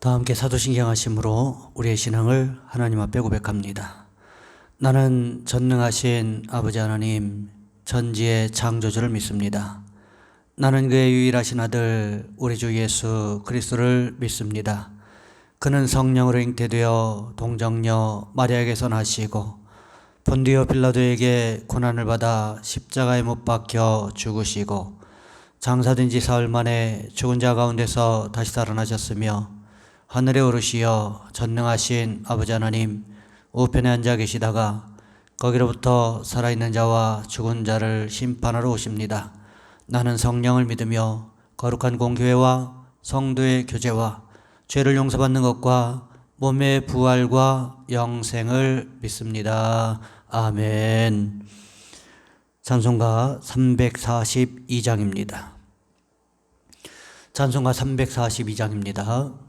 다 함께 사도신경 하심으로 우리의 신앙을 하나님 앞에 고백합니다. 나는 전능하신 아버지 하나님 전지의 창조주를 믿습니다. 나는 그의 유일하신 아들 우리 주 예수 그리스도를 믿습니다. 그는 성령으로 잉태되어 동정녀 마리아에게서 나시고 본디오 빌라도에게 고난을 받아 십자가에 못 박혀 죽으시고 장사된 지 사흘 만에 죽은 자 가운데서 다시 살아나셨으며 하늘에 오르시어 전능하신 아버지 하나님 우편에 앉아 계시다가 거기로부터 살아있는 자와 죽은 자를 심판하러 오십니다. 나는 성령을 믿으며 거룩한 공교회와 성도의 교제와 죄를 용서받는 것과 몸의 부활과 영생을 믿습니다. 아멘. 찬송가 342장입니다. 찬송가 342장입니다.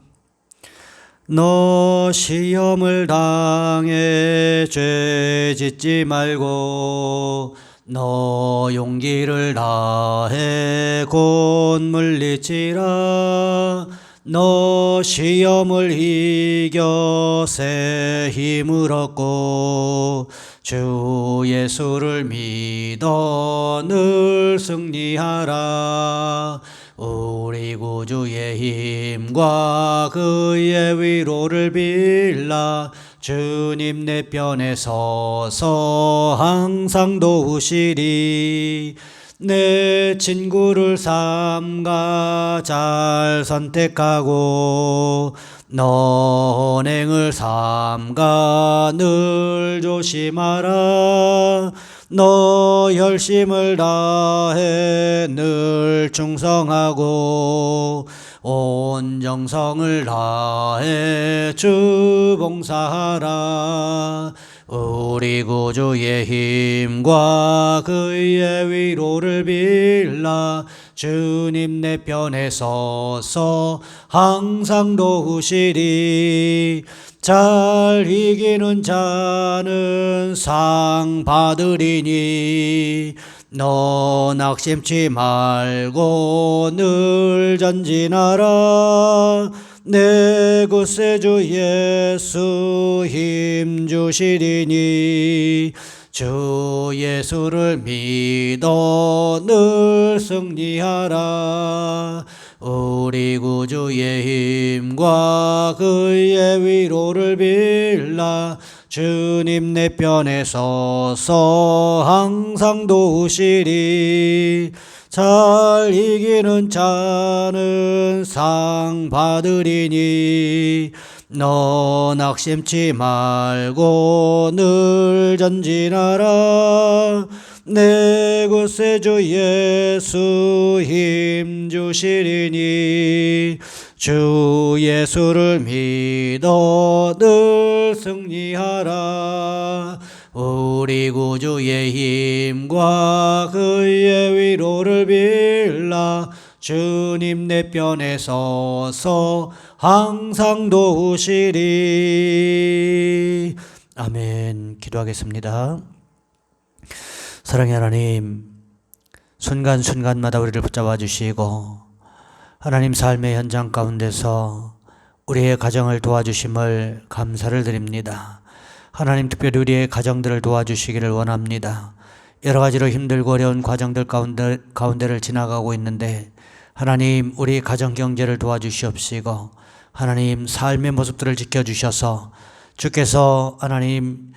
너 시험을 당해 죄 짓지 말고 너 용기를 다해 곧 물리치라. 너 시험을 이겨 새 힘을 얻고 주 예수를 믿어 늘 승리하라. 우리 구주의 힘과 그의 위로를 빌라. 주님 내 편에 서서 항상 도우시리. 내 친구를 삼가 잘 선택하고 너 언행을 삼가 늘 조심하라. 너 열심을 다해 늘 충성하고 온 정성을 다해 주 봉사하라. 우리 구주의 힘과 그의 위로를 빌라. 주님 내 편에 서서 항상 도우시리. 잘 이기는 자는 상 받으리니 너 낙심치 말고 늘 전진하라. 내 구세주 예수 힘 주시리니 주 예수를 믿어 늘 승리하라. 우리 구주의 힘과 그의 위로를 빌라. 주님 내 편에 서서 항상 도우시리. 잘 이기는 자는 상 받으리니 너 낙심치 말고 늘 전진하라. 내 구세주 예수 힘 주시리니 주 예수를 믿어 늘 승리하라. 우리 구주의 힘과 그의 위로를 빌라. 주님 내 편에 서서 항상 도우시리. 아멘. 기도하겠습니다. 사랑의 하나님, 순간순간마다 우리를 붙잡아 주시고 하나님 삶의 현장 가운데서 우리의 가정을 도와주심을 감사를 드립니다. 하나님, 특별히 우리의 가정들을 도와주시기를 원합니다. 여러 가지로 힘들고 어려운 과정들 가운데를 지나가고 있는데 하나님, 우리 가정 경제를 도와주시옵시고 하나님, 삶의 모습들을 지켜주셔서 주께서 하나님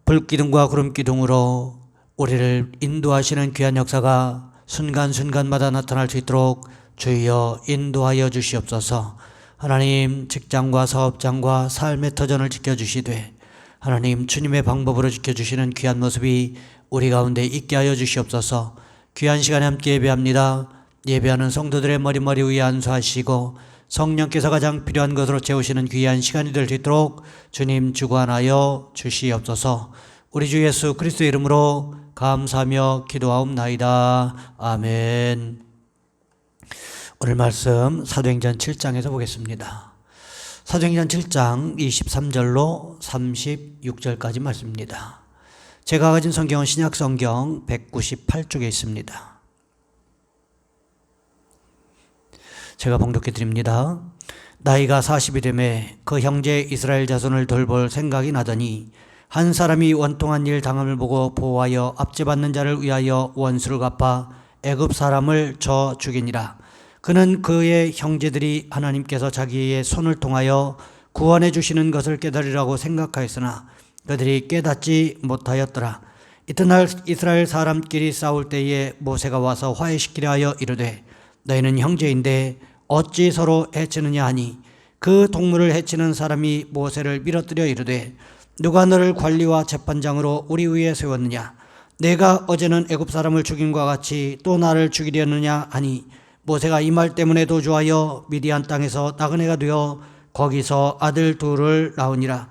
불기둥과 구름기둥으로 우리를 인도하시는 귀한 역사가 순간순간마다 나타날 수 있도록 주여 인도하여 주시옵소서. 하나님, 직장과 사업장과 삶의 터전을 지켜주시되 하나님, 주님의 방법으로 지켜주시는 귀한 모습이 우리 가운데 있게 하여 주시옵소서. 귀한 시간에 함께 예배합니다. 예배하는 성도들의 머리 위에 안수하시고 성령께서 가장 필요한 것으로 채우시는 귀한 시간이 될 수 있도록 주님 주관하여 주시옵소서. 우리 주 예수 그리스도의 이름으로 감사하며 기도하옵나이다. 아멘. 오늘 말씀 사도행전 7장에서 보겠습니다. 사도행전 7장 23절로 36절까지 말씀입니다. 제가 가진 성경은 신약성경 198쪽에 있습니다. 제가 봉독해 드립니다. 나이가 40이 되매 그 형제 이스라엘 자손을 돌볼 생각이 나더니 한 사람이 원통한 일 당함을 보고 보호하여 압제받는 자를 위하여 원수를 갚아 애굽 사람을 저 죽이니라. 그는 그의 형제들이 하나님께서 자기의 손을 통하여 구원해 주시는 것을 깨달으라고 생각하였으나 그들이 깨닫지 못하였더라. 이튿날 이스라엘 사람끼리 싸울 때에 모세가 와서 화해시키려 하여 이르되 너희는 형제인데 어찌 서로 해치느냐 하니 그 동물을 해치는 사람이 모세를 밀어뜨려 이르되 누가 너를 관리와 재판장으로 우리 위에 세웠느냐? 내가 어제는 애굽 사람을 죽임과 같이 또 나를 죽이려느냐 하니 모세가 이 말 때문에 도주하여 미디안 땅에서 나그네가 되어 거기서 아들 둘을 낳으니라.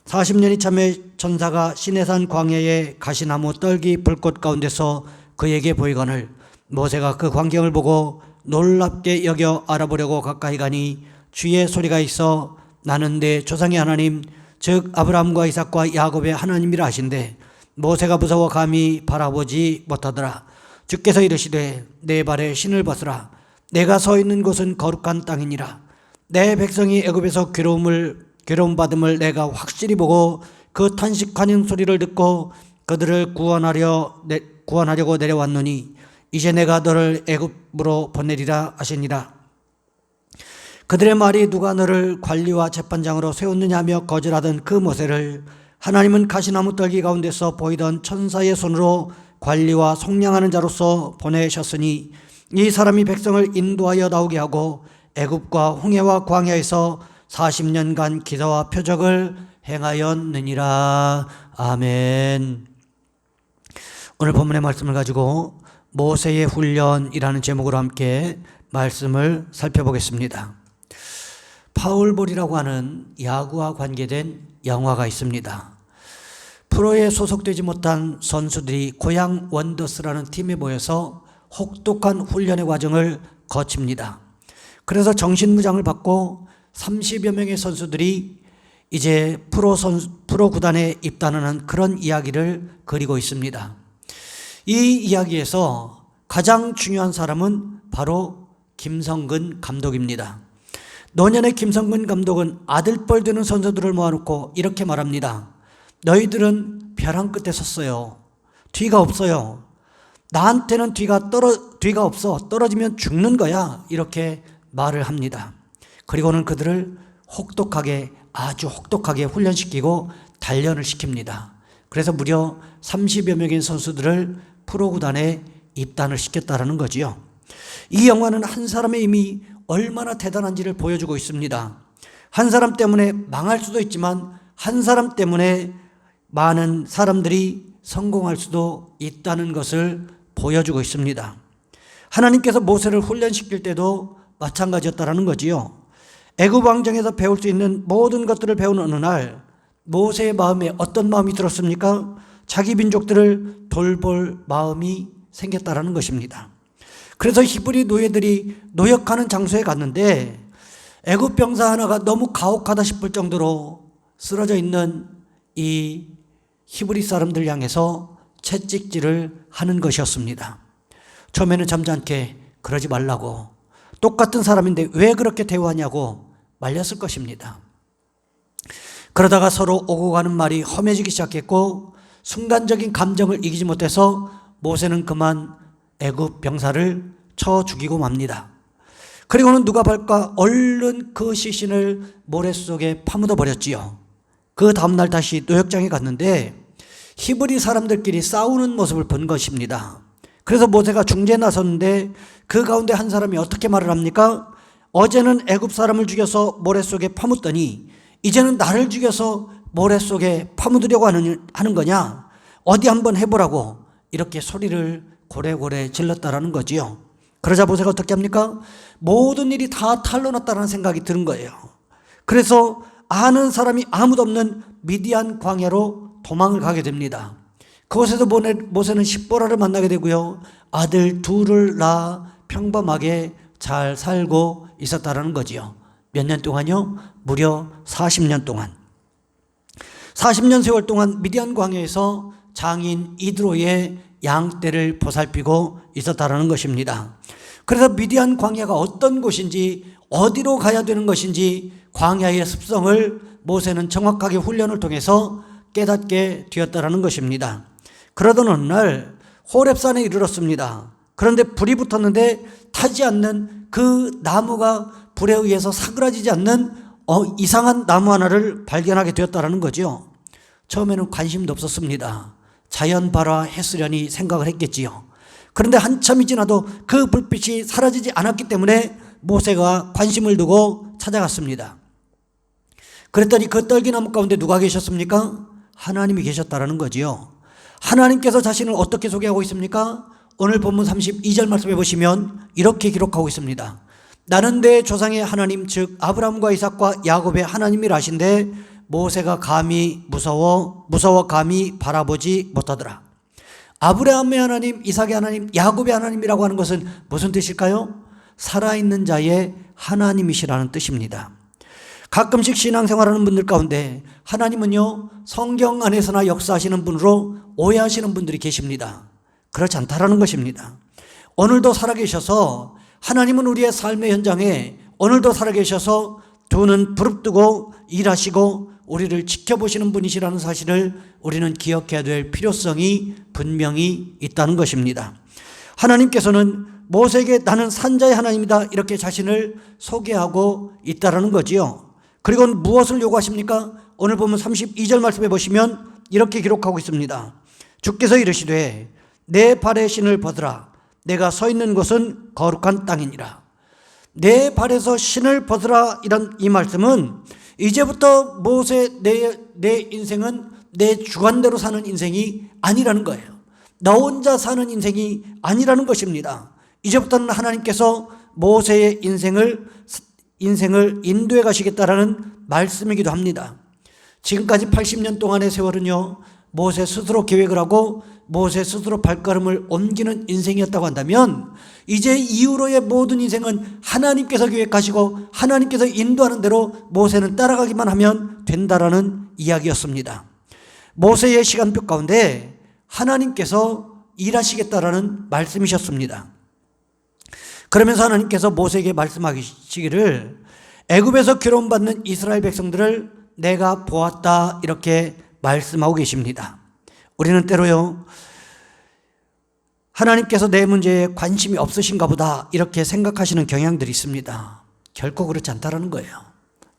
40년이 참에 천사가 시내산 광야의 가시나무 떨기 불꽃 가운데서 그에게 보이거늘 모세가 그 광경을 보고 놀랍게 여겨 알아보려고 가까이 가니 주의 소리가 있어 나는 내 조상의 하나님 즉 아브라함과 이삭과 야곱의 하나님이라 하신대 모세가 무서워 감히 바라보지 못하더라. 주께서 이르시되 내 발에 신을 벗으라. 내가 서 있는 곳은 거룩한 땅이니라. 내 백성이 애굽에서 괴로움 받음을 내가 확실히 보고 그 탄식하는 소리를 듣고 그들을 구원하려고 내려왔노니 이제 내가 너를 애굽으로 보내리라 하시니라. 그들의 말이 누가 너를 관리와 재판장으로 세웠느냐 하며 거절하던 그 모세를 하나님은 가시나무 떨기 가운데서 보이던 천사의 손으로 관리와 속량하는 자로서 보내셨으니 이 사람이 백성을 인도하여 나오게 하고 애굽과 홍해와 광야에서 40년간 기사와 표적을 행하였느니라. 아멘. 오늘 본문의 말씀을 가지고 모세의 훈련이라는 제목으로 함께 말씀을 살펴보겠습니다. 파울볼이라고 하는 야구와 관계된 영화가 있습니다. 프로에 소속되지 못한 선수들이 고향 원더스라는 팀에 모여서 혹독한 훈련의 과정을 거칩니다. 그래서 정신무장을 받고 30여 명의 선수들이 이제 프로 구단에 입단하는 그런 이야기를 그리고 있습니다. 이 이야기에서 가장 중요한 사람은 바로 김성근 감독입니다. 노년의 김성근 감독은 아들뻘 되는 선수들을 모아놓고 이렇게 말합니다. 너희들은 벼랑 끝에 섰어요. 뒤가 없어요. 나한테는 뒤가 없어. 떨어지면 죽는 거야. 이렇게 말을 합니다. 그리고는 그들을 아주 혹독하게 훈련시키고 단련을 시킵니다. 그래서 무려 30여 명의 선수들을 프로구단에 입단을 시켰다는 거지요. 이 영화는 한 사람의 힘이 얼마나 대단한지를 보여주고 있습니다. 한 사람 때문에 망할 수도 있지만 한 사람 때문에 많은 사람들이 성공할 수도 있다는 것을 보여주고 있습니다. 하나님께서 모세를 훈련시킬 때도 마찬가지였다는 거지요. 애굽 왕정에서 배울 수 있는 모든 것들을 배우는 어느 날 모세의 마음에 어떤 마음이 들었습니까? 자기 민족들을 돌볼 마음이 생겼다는 것입니다. 그래서 히브리 노예들이 노역하는 장소에 갔는데 애굽 병사 하나가 너무 가혹하다 싶을 정도로 쓰러져 있는 이 히브리 사람들 향해서 채찍질을 하는 것이었습니다. 처음에는 점잖게 그러지 말라고, 똑같은 사람인데 왜 그렇게 대우하냐고 말렸을 것입니다. 그러다가 서로 오고 가는 말이 험해지기 시작했고 순간적인 감정을 이기지 못해서 모세는 그만 애굽 병사를 쳐 죽이고 맙니다. 그리고는 누가 볼까 얼른 그 시신을 모래 속에 파묻어 버렸지요. 그 다음날 다시 노역장에 갔는데 히브리 사람들끼리 싸우는 모습을 본 것입니다. 그래서 모세가 중재에 나섰는데 그 가운데 한 사람이 어떻게 말을 합니까? 어제는 애굽 사람을 죽여서 모래 속에 파묻더니 이제는 나를 죽여서 모래 속에 파묻으려고 하는 거냐? 어디 한번 해보라고 이렇게 소리를 고래고래 질렀다라는 거지요. 그러자 모세가 어떻게 합니까? 모든 일이 다 탄로났다는 생각이 드는 거예요. 그래서 아는 사람이 아무도 없는 미디안 광야로 도망을 가게 됩니다. 그곳에서 모세는 십보라를 만나게 되고요. 아들 둘을 낳아 평범하게 잘 살고 있었다라는 거지요. 몇 년 동안요? 무려 40년 동안. 40년 세월 동안 미디안 광야에서 장인 이드로의 양떼를 보살피고 있었다라는 것입니다. 그래서 미디안 광야가 어떤 곳인지 어디로 가야 되는 것인지 광야의 습성을 모세는 정확하게 훈련을 통해서 깨닫게 되었다라는 것입니다. 그러던 어느 날 호렙산에 이르렀습니다. 그런데 불이 붙었는데 타지 않는 그 나무가 불에 의해서 사그라지지 않는 이상한 나무 하나를 발견하게 되었다라는 거죠. 처음에는 관심도 없었습니다. 자연 발화 했으려니 생각을 했겠지요. 그런데 한참이 지나도 그 불빛이 사라지지 않았기 때문에 모세가 관심을 두고 찾아갔습니다. 그랬더니 그 떨기나무 가운데 누가 계셨습니까? 하나님이 계셨다라는 거지요. 하나님께서 자신을 어떻게 소개하고 있습니까? 오늘 본문 32절 말씀해 보시면 이렇게 기록하고 있습니다. 나는 내 조상의 하나님 즉 아브라함과 이삭과 야곱의 하나님이라 하신데 모세가 감히 무서워 감히 바라보지 못하더라. 아브라함의 하나님, 이삭의 하나님, 야곱의 하나님이라고 하는 것은 무슨 뜻일까요? 살아있는 자의 하나님이시라는 뜻입니다. 가끔씩 신앙생활하는 분들 가운데 하나님은요 성경 안에서나 역사하시는 분으로 오해하시는 분들이 계십니다. 그렇지 않다라는 것입니다. 오늘도 살아계셔서 하나님은 우리의 삶의 현장에 오늘도 살아계셔서 두 눈 부릅뜨고 일하시고 우리를 지켜보시는 분이시라는 사실을 우리는 기억해야 될 필요성이 분명히 있다는 것입니다. 하나님께서는 모세에게 나는 산자의 하나님이다 이렇게 자신을 소개하고 있다는 거지요. 그리고 무엇을 요구하십니까? 오늘 보면 32절 말씀해 보시면 이렇게 기록하고 있습니다. 주께서 이르시되 내 발의 신을 벗으라. 내가 서 있는 곳은 거룩한 땅이니라. 내 발에서 신을 벗으라 이런 이 말씀은 이제부터 모세 내 인생은 내 주관대로 사는 인생이 아니라는 거예요. 나 혼자 사는 인생이 아니라는 것입니다. 이제부터는 하나님께서 모세의 인생을 인도해 가시겠다라는 말씀이기도 합니다. 지금까지 80년 동안의 세월은요 모세 스스로 계획을 하고 모세 스스로 발걸음을 옮기는 인생이었다고 한다면 이제 이후로의 모든 인생은 하나님께서 계획하시고 하나님께서 인도하는 대로 모세는 따라가기만 하면 된다라는 이야기였습니다. 모세의 시간표 가운데 하나님께서 일하시겠다라는 말씀이셨습니다. 그러면서 하나님께서 모세에게 말씀하시기를 애굽에서 괴로움받는 이스라엘 백성들을 내가 보았다 이렇게 말씀하고 계십니다. 우리는 때로요 하나님께서 내 문제에 관심이 없으신가 보다 이렇게 생각하시는 경향들이 있습니다. 결코 그렇지 않다는 거예요.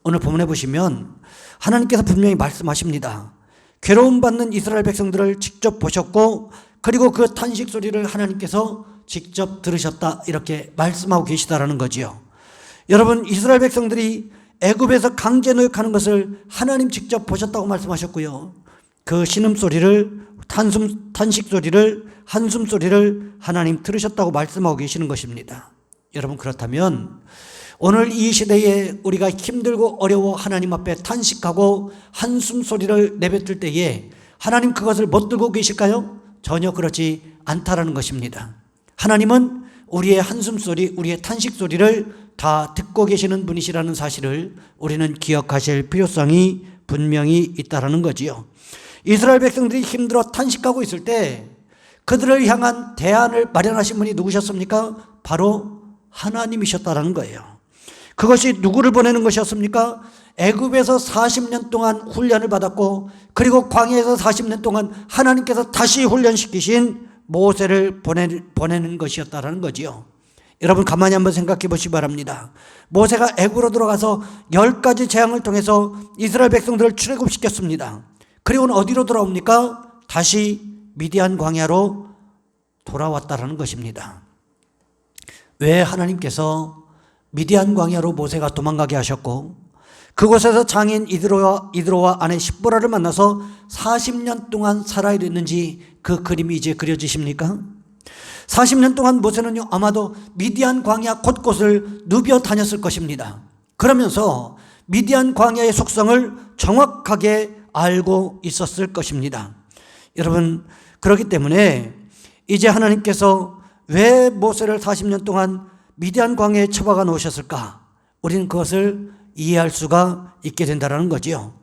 오늘 본문에 보시면 하나님께서 분명히 말씀하십니다. 괴로움받는 이스라엘 백성들을 직접 보셨고 그리고 그 탄식 소리를 하나님께서 직접 들으셨다 이렇게 말씀하고 계시다라는 거지요. 여러분 이스라엘 백성들이 애굽에서 강제 노역하는 것을 하나님 직접 보셨다고 말씀하셨고요. 그 신음소리를 탄식소리를 한숨소리를 하나님 들으셨다고 말씀하고 계시는 것입니다. 여러분 그렇다면 오늘 이 시대에 우리가 힘들고 어려워 하나님 앞에 탄식하고 한숨소리를 내뱉을 때에 하나님 그것을 못 들고 계실까요? 전혀 그렇지 않다라는 것입니다. 하나님은 우리의 한숨소리, 우리의 탄식소리를 다 듣고 계시는 분이시라는 사실을 우리는 기억하실 필요성이 분명히 있다라는 거지요. 이스라엘 백성들이 힘들어 탄식하고 있을 때 그들을 향한 대안을 마련하신 분이 누구셨습니까? 바로 하나님이셨다라는 거예요. 그것이 누구를 보내는 것이었습니까? 애굽에서 40년 동안 훈련을 받았고 그리고 광야에서 40년 동안 하나님께서 다시 훈련시키신 모세를 보내는 것이었다라는 거지요. 여러분 가만히 한번 생각해 보시기 바랍니다. 모세가 애굽으로 들어가서 10가지 재앙을 통해서 이스라엘 백성들을 출애굽시켰습니다. 그리고는 어디로 돌아옵니까? 다시 미디안 광야로 돌아왔다라는 것입니다. 왜 하나님께서 미디안 광야로 모세가 도망가게 하셨고 그곳에서 장인 이드로와 아내 십보라를 만나서 40년 동안 살아야 됐는지 그 그림이 이제 그려지십니까? 40년 동안 모세는요 아마도 미디안 광야 곳곳을 누벼 다녔을 것입니다. 그러면서 미디안 광야의 속성을 정확하게 알고 있었을 것입니다. 여러분 그렇기 때문에 이제 하나님께서 왜 모세를 40년 동안 미디안 광야에 처박아 놓으셨을까? 우리는 그것을 이해할 수가 있게 된다는 거지요.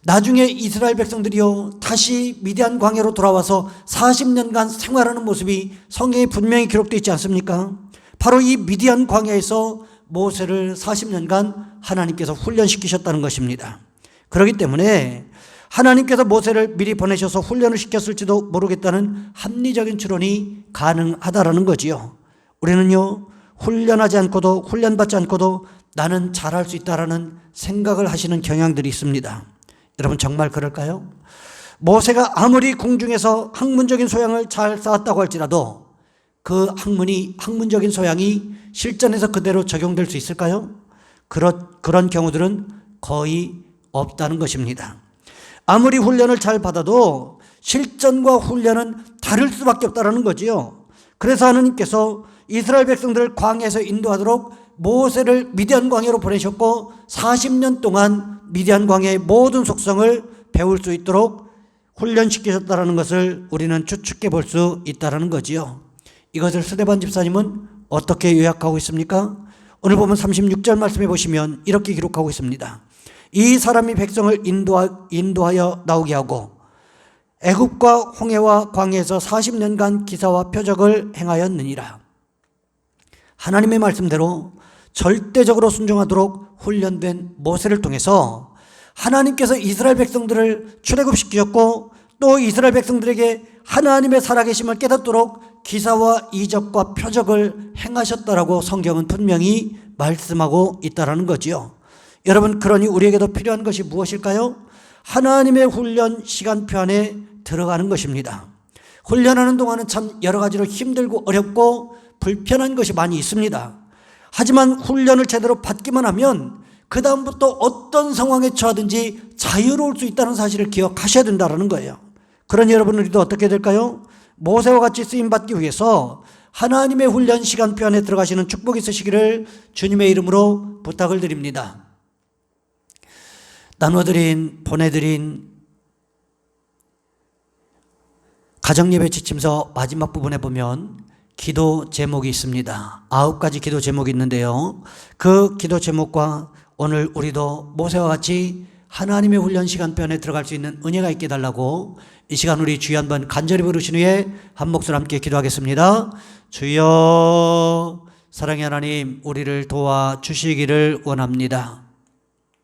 나중에 이스라엘 백성들이요 다시 미디안 광야로 돌아와서 40년간 생활하는 모습이 성경에 분명히 기록되어 있지 않습니까? 바로 이 미디안 광야에서 모세를 40년간 하나님께서 훈련시키셨다는 것입니다. 그렇기 때문에 하나님께서 모세를 미리 보내셔서 훈련을 시켰을지도 모르겠다는 합리적인 추론이 가능하다라는 거지요. 우리는요, 훈련하지 않고도, 훈련받지 않고도 나는 잘할 수 있다라는 생각을 하시는 경향들이 있습니다. 여러분, 정말 그럴까요? 모세가 아무리 궁중에서 학문적인 소양을 잘 쌓았다고 할지라도 그 학문적인 소양이 실전에서 그대로 적용될 수 있을까요? 그런 경우들은 거의 없다는 것입니다. 아무리 훈련을 잘 받아도 실전과 훈련은 다를 수밖에 없다는 거지요. 그래서 하나님께서 이스라엘 백성들을 광야에서 인도하도록 모세를 미디안 광야로 보내셨고 40년 동안 미디안 광야의 모든 속성을 배울 수 있도록 훈련시키셨다는 것을 우리는 추측해 볼 수 있다는 거지요. 이것을 스데반 집사님은 어떻게 요약하고 있습니까? 오늘 보면 36절 말씀해 보시면 이렇게 기록하고 있습니다. 이 사람이 백성을 인도하여 나오게 하고 애굽과 홍해와 광야에서 40년간 기사와 표적을 행하였느니라. 하나님의 말씀대로 절대적으로 순종하도록 훈련된 모세를 통해서 하나님께서 이스라엘 백성들을 출애굽시키셨고 또 이스라엘 백성들에게 하나님의 살아계심을 깨닫도록 기사와 이적과 표적을 행하셨다라고 성경은 분명히 말씀하고 있다라는 거지요. 여러분, 그러니 우리에게도 필요한 것이 무엇일까요? 하나님의 훈련 시간표 안에 들어가는 것입니다. 훈련하는 동안은 참 여러 가지로 힘들고 어렵고 불편한 것이 많이 있습니다. 하지만 훈련을 제대로 받기만 하면 그 다음부터 어떤 상황에 처하든지 자유로울 수 있다는 사실을 기억하셔야 된다는 거예요. 그러니 여러분, 우리도 어떻게 될까요? 모세와 같이 쓰임받기 위해서 하나님의 훈련 시간표 안에 들어가시는 축복이 있으시기를 주님의 이름으로 부탁을 드립니다. 보내드린 가정예배 지침서 마지막 부분에 보면 기도 제목이 있습니다. 9가지 기도 제목이 있는데요. 그 기도 제목과 오늘 우리도 모세와 같이 하나님의 훈련 시간표 안에 들어갈 수 있는 은혜가 있게 해달라고 이 시간 우리 주여 한번 간절히 부르신 후에 한 목소리 함께 기도하겠습니다. 주여, 사랑의 하나님, 우리를 도와주시기를 원합니다.